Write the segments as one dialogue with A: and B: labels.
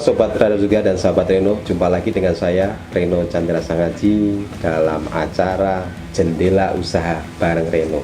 A: Sobat Reno juga dan sahabat Reno, jumpa lagi dengan saya Reno Chandra Sangaji dalam acara Jendela Usaha bareng Reno.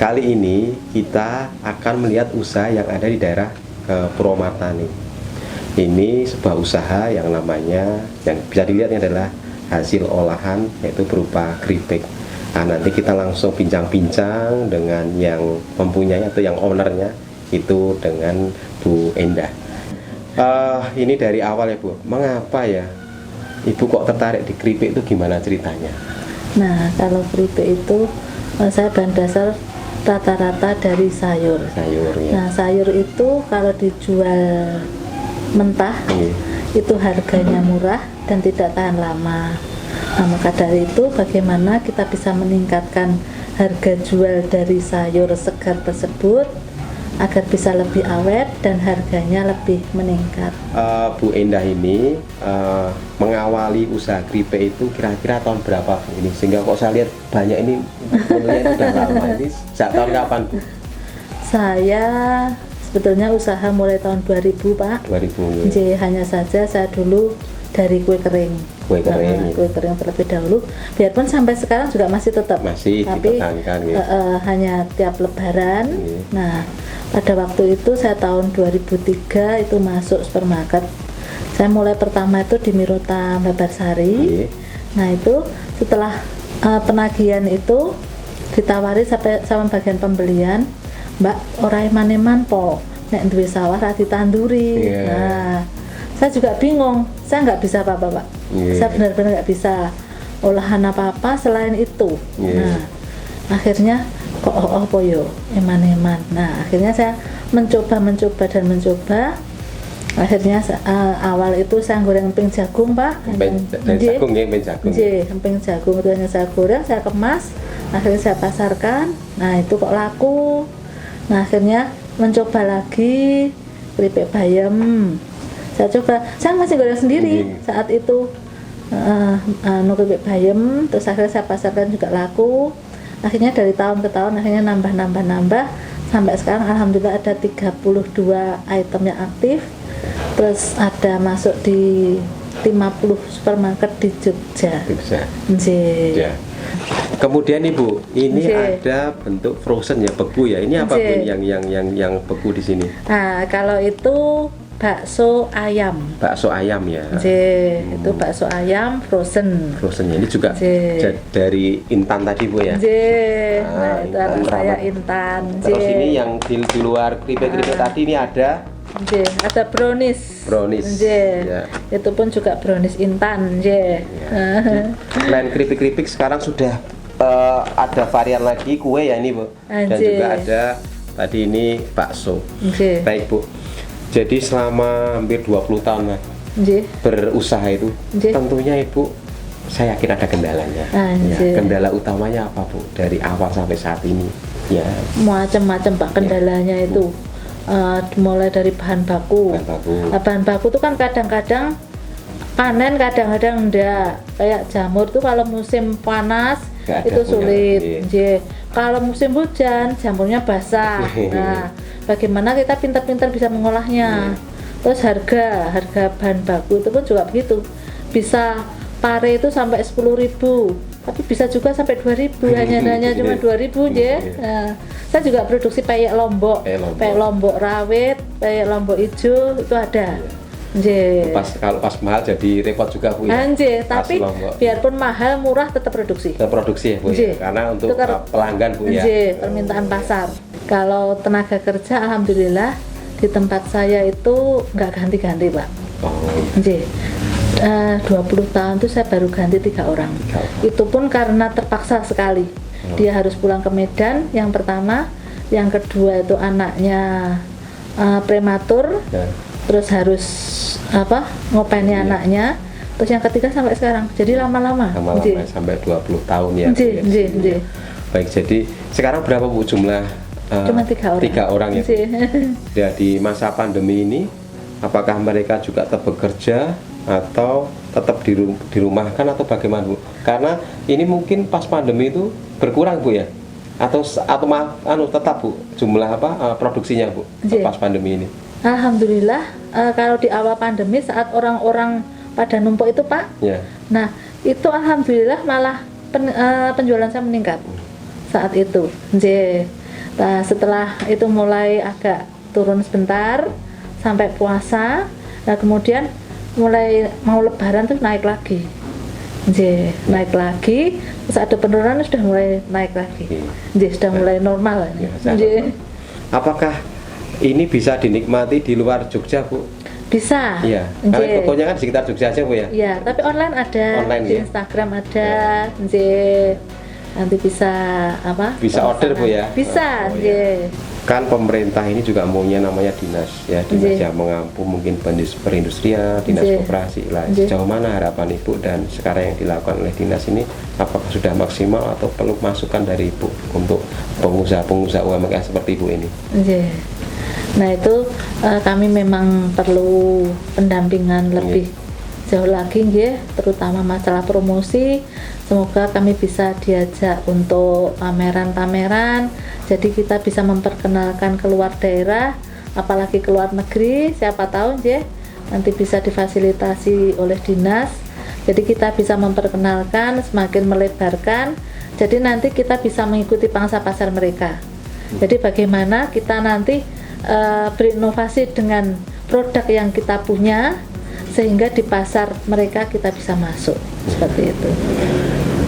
A: Kali ini kita akan melihat usaha yang ada di daerah Purwomarta nih. Ini sebuah usaha yang namanya, yang bisa dilihat adalah hasil olahan, yaitu berupa keripik. Nah, nanti kita langsung bincang-bincang dengan yang mempunyai atau yang ownernya, itu dengan Bu Endah. Ini dari awal ya Bu, mengapa ya Ibu kok tertarik di keripik itu, gimana ceritanya?
B: Nah, kalau keripik itu saya bahan dasar rata-rata dari sayur.
A: Sayur ya.
B: Nah, sayur itu kalau dijual mentah itu harganya murah dan tidak tahan lama. Nah, maka dari itu bagaimana kita bisa meningkatkan harga jual dari sayur segar tersebut agar bisa lebih awet dan harganya lebih meningkat.
A: Bu Endah ini mengawali usaha keripik itu kira-kira tahun berapa Bu ini? Sehingga kok saya lihat banyak ini menunya sudah lama. Ini sejak tahun kapan Bu?
B: Saya sebetulnya usaha mulai tahun 2000 Pak.
A: 2000 ya.
B: Jadi hanya saja saya dulu dari kue kering.
A: Kue kering.
B: Kue kering terlebih dahulu. Biarpun sampai sekarang juga masih tetap.
A: Masih
B: tapi
A: dipertahankan ya.
B: hanya tiap lebaran. Nah, pada waktu itu saya tahun 2003 itu masuk supermarket. Saya mulai pertama itu di Mirota Babarsari. Nah, itu setelah penagihan itu ditawari sampai sama bagian pembelian, Mbak, ora eman-eman po nek duwe sawah ra ditanduri. Nah, saya juga bingung, saya nggak bisa apa-apa Pak. Saya benar-benar nggak bisa olahan apa-apa selain itu. Nah, akhirnya kok apa yo eman-eman. Nah, akhirnya saya mencoba. Akhirnya awal itu saya goreng emping jagung Pak.
A: Emping jagung ya, emping jagung.
B: Emping jagung itu hanya saya goreng, saya kemas, akhirnya saya pasarkan. Nah, itu kok laku. Nah, akhirnya mencoba lagi keripik bayam. Saya coba, saya masih goreng sendiri saat itu. Keripik bayam, terus akhirnya saya pasarkan juga laku. Akhirnya dari tahun ke tahun akhirnya nambah sampai sekarang alhamdulillah ada 32 item yang aktif. Terus ada masuk di 50 supermarket di Jogja.
A: Ya. Kemudian Ibu, ini ada bentuk frozen ya, beku ya. Ini apa Bu yang beku di sini?
B: Nah, kalau itu bakso ayam.
A: Bakso ayam ya.
B: Itu bakso ayam frozen.
A: Frozennya ini juga dari Intan tadi Bu ya.
B: Nah, itu anak saya Intan.
A: Terus ini yang di luar keripik tadi ini ada
B: brownies.
A: Ya.
B: Itu pun juga brownies Intan.
A: Selain keripik-keripik sekarang sudah ada varian lagi kue ya ini Bu. Dan juga ada tadi ini bakso. Baik Bu. Jadi selama hampir 20 tahun berusaha itu, tentunya Ibu, saya yakin ada kendalanya. Kendala utamanya apa Bu dari awal sampai saat ini? Ya.
B: Macam-macam Pak kendalanya itu. Mulai dari bahan baku. Bahan baku itu kan kadang-kadang panen, kadang-kadang enggak. Kayak jamur itu kalau musim panas itu sulit. Kalau musim hujan jamurnya basah. Nah, bagaimana kita pintar-pintar bisa mengolahnya. Terus harga bahan baku itu pun juga begitu. Bisa pare itu sampai 10.000, tapi bisa juga sampai 2.000. hanya cuma 2.000 Nah, saya juga produksi peyek lombok rawit, peyek lombok hijau itu ada.
A: Kalau pas mahal jadi repot juga Bu ya.
B: Tapi biarpun mahal murah tetap produksi.
A: Tetap produksi ya Bu ya. Karena untuk pelanggan Bu ya.
B: Permintaan pasar. Kalau tenaga kerja alhamdulillah di tempat saya itu nggak ganti-ganti Pak. Nggih. 20 tahun itu saya baru ganti 3 orang. Itu pun karena terpaksa sekali. Dia harus pulang ke Medan yang pertama, yang kedua itu anaknya prematur, terus harus ngopeni anaknya, terus yang ketiga sampai sekarang. Jadi lama-lama
A: sampai 20 tahun ya. Baik, jadi sekarang berapa Bu jumlah?
B: Cuma 3 orang.
A: 3 orang ya. Ya, di masa pandemi ini apakah mereka juga tetap bekerja atau tetap dirumahkan atau bagaimana Bu? Karena ini mungkin pas pandemi itu berkurang Bu ya? Atau tetap Bu jumlah produksinya Bu pas pandemi ini?
B: Alhamdulillah kalau di awal pandemi saat orang-orang pada numpuk itu Pak.
A: Ya.
B: Nah, itu alhamdulillah malah penjualan saya meningkat saat itu. Nah, setelah itu mulai agak turun sebentar sampai puasa. Nah, kemudian mulai mau lebaran tuh naik lagi. Naik lagi, terus ada penurunan sudah mulai naik lagi. Sudah mulai normal.
A: Apakah ini bisa dinikmati di luar Jogja Bu?
B: Bisa.
A: Iya. Karena tokonya kan di sekitar Jogja aja Bu ya?
B: Iya, tapi online ada, di Instagram ada. Nanti bisa
A: Bisa order Bu ya?
B: Bisa.
A: Kan pemerintah ini juga maunya namanya dinas ya, dinas yang mengampu mungkin perindustrian, dinas koperasi lah. Sejauh mana harapan Ibu dan sekarang yang dilakukan oleh dinas ini, apakah sudah maksimal atau perlu masukan dari Ibu untuk pengusaha-pengusaha UMKM seperti Ibu ini?
B: Nah itu kami memang perlu pendampingan lebih jauh lagi terutama masalah promosi. Semoga kami bisa diajak untuk pameran-pameran, jadi kita bisa memperkenalkan keluar daerah, apalagi keluar negeri, siapa tahu nanti bisa difasilitasi oleh dinas. Jadi kita bisa memperkenalkan, semakin melebarkan, jadi nanti kita bisa mengikuti pangsa pasar mereka. Jadi bagaimana kita nanti berinovasi dengan produk yang kita punya, sehingga di pasar mereka kita bisa masuk, seperti itu.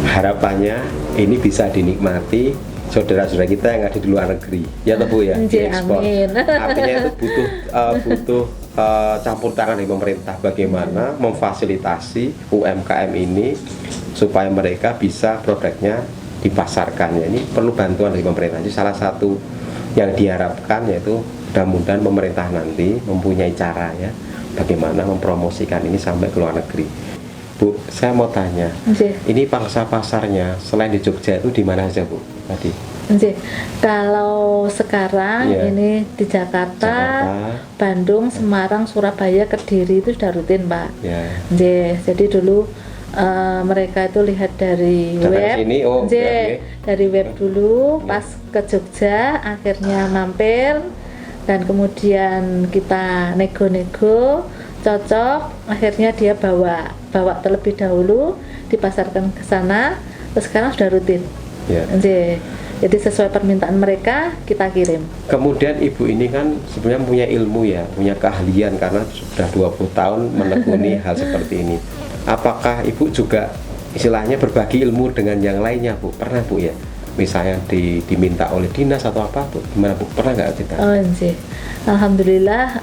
A: Harapannya ini bisa dinikmati saudara-saudara kita yang ada di luar negeri, ya Bu ya, diekspor. Artinya itu butuh campur tangan dari pemerintah, bagaimana memfasilitasi UMKM ini supaya mereka bisa produknya dipasarkan. Ya, ini perlu bantuan dari pemerintah. Jadi salah satu yang diharapkan yaitu mudah-mudahan pemerintah nanti mempunyai cara ya bagaimana mempromosikan ini sampai ke luar negeri. Bu, saya mau tanya, ini pangsa pasarnya selain di Jogja itu di mana saja Bu tadi?
B: Kalau sekarang ini di Jakarta, Bandung, Semarang, Surabaya, Kediri itu sudah rutin Pak. Jadi dulu mereka itu lihat dari web,
A: sini,
B: dari web dulu, pas ke Jogja akhirnya mampir, dan kemudian kita nego-nego, cocok, akhirnya dia bawa terlebih dahulu, dipasarkan ke sana, terus sekarang sudah rutin. Jadi sesuai permintaan mereka kita kirim.
A: Kemudian Ibu ini kan sebenarnya punya ilmu ya, punya keahlian karena sudah 20 tahun menekuni hal seperti ini. Apakah Ibu juga istilahnya berbagi ilmu dengan yang lainnya Bu? Pernah Bu ya? Misalnya diminta oleh dinas atau apa Bu? Gimana Bu? Pernah nggak kita?
B: Alhamdulillah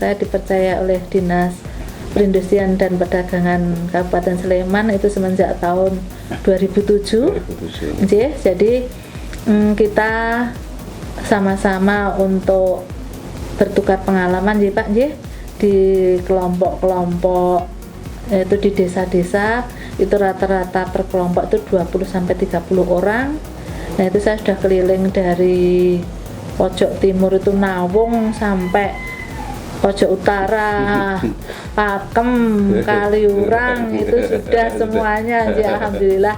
B: saya dipercaya oleh Dinas Perindustrian dan Perdagangan Kabupaten Sleman itu semenjak tahun 2007. Jadi kita sama-sama untuk bertukar pengalaman Pak di kelompok-kelompok, itu di desa-desa itu rata-rata per kelompok itu 20-30 orang. Nah itu saya sudah keliling dari pojok timur itu Nawung sampai pojok utara, Pakem, Kaliurang, itu sudah semuanya. Alhamdulillah.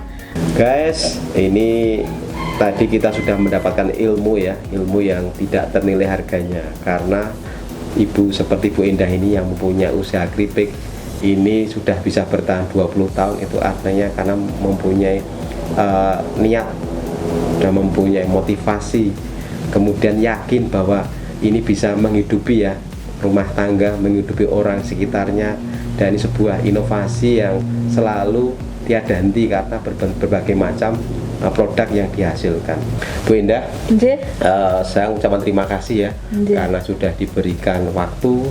A: Guys, ini tadi kita sudah mendapatkan ilmu ya, ilmu yang tidak ternilai harganya, karena Ibu seperti Bu Endah ini yang mempunyai usaha keripik ini sudah bisa bertahan 20 tahun, itu artinya karena mempunyai niat dan mempunyai motivasi, kemudian yakin bahwa ini bisa menghidupi ya rumah tangga, menghidupi orang sekitarnya, dan ini sebuah inovasi yang selalu tiada henti karena berbagai macam produk yang dihasilkan. Bu Indah, saya ucapkan terima kasih ya karena sudah diberikan waktu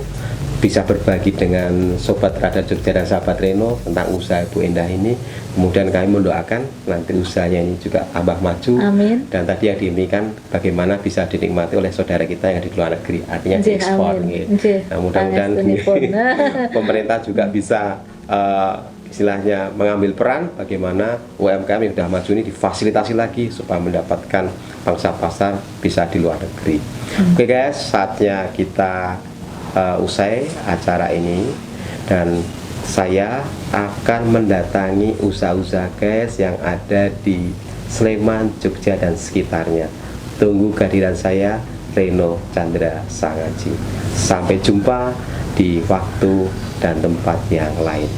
A: bisa berbagi dengan Sobat Radar Jogja dan sahabat Reno tentang usaha Bu Indah ini. Kemudian kami mendoakan nanti usahanya ini juga tambah maju.
B: Amin.
A: Dan tadi yang diinginkan bagaimana bisa dinikmati oleh saudara kita yang di luar negeri, artinya ekspor. Nah, mudah-mudahan pemerintah juga bisa istilahnya mengambil peran bagaimana UMKM yang sudah maju ini difasilitasi lagi supaya mendapatkan pangsa pasar bisa di luar negeri. Oke guys, saatnya kita usai acara ini dan saya akan mendatangi usaha-usaha guys yang ada di Sleman, Jogja dan sekitarnya. Tunggu kehadiran saya, Reno Chandra Sangaji. Sampai jumpa di waktu dan tempat yang lain.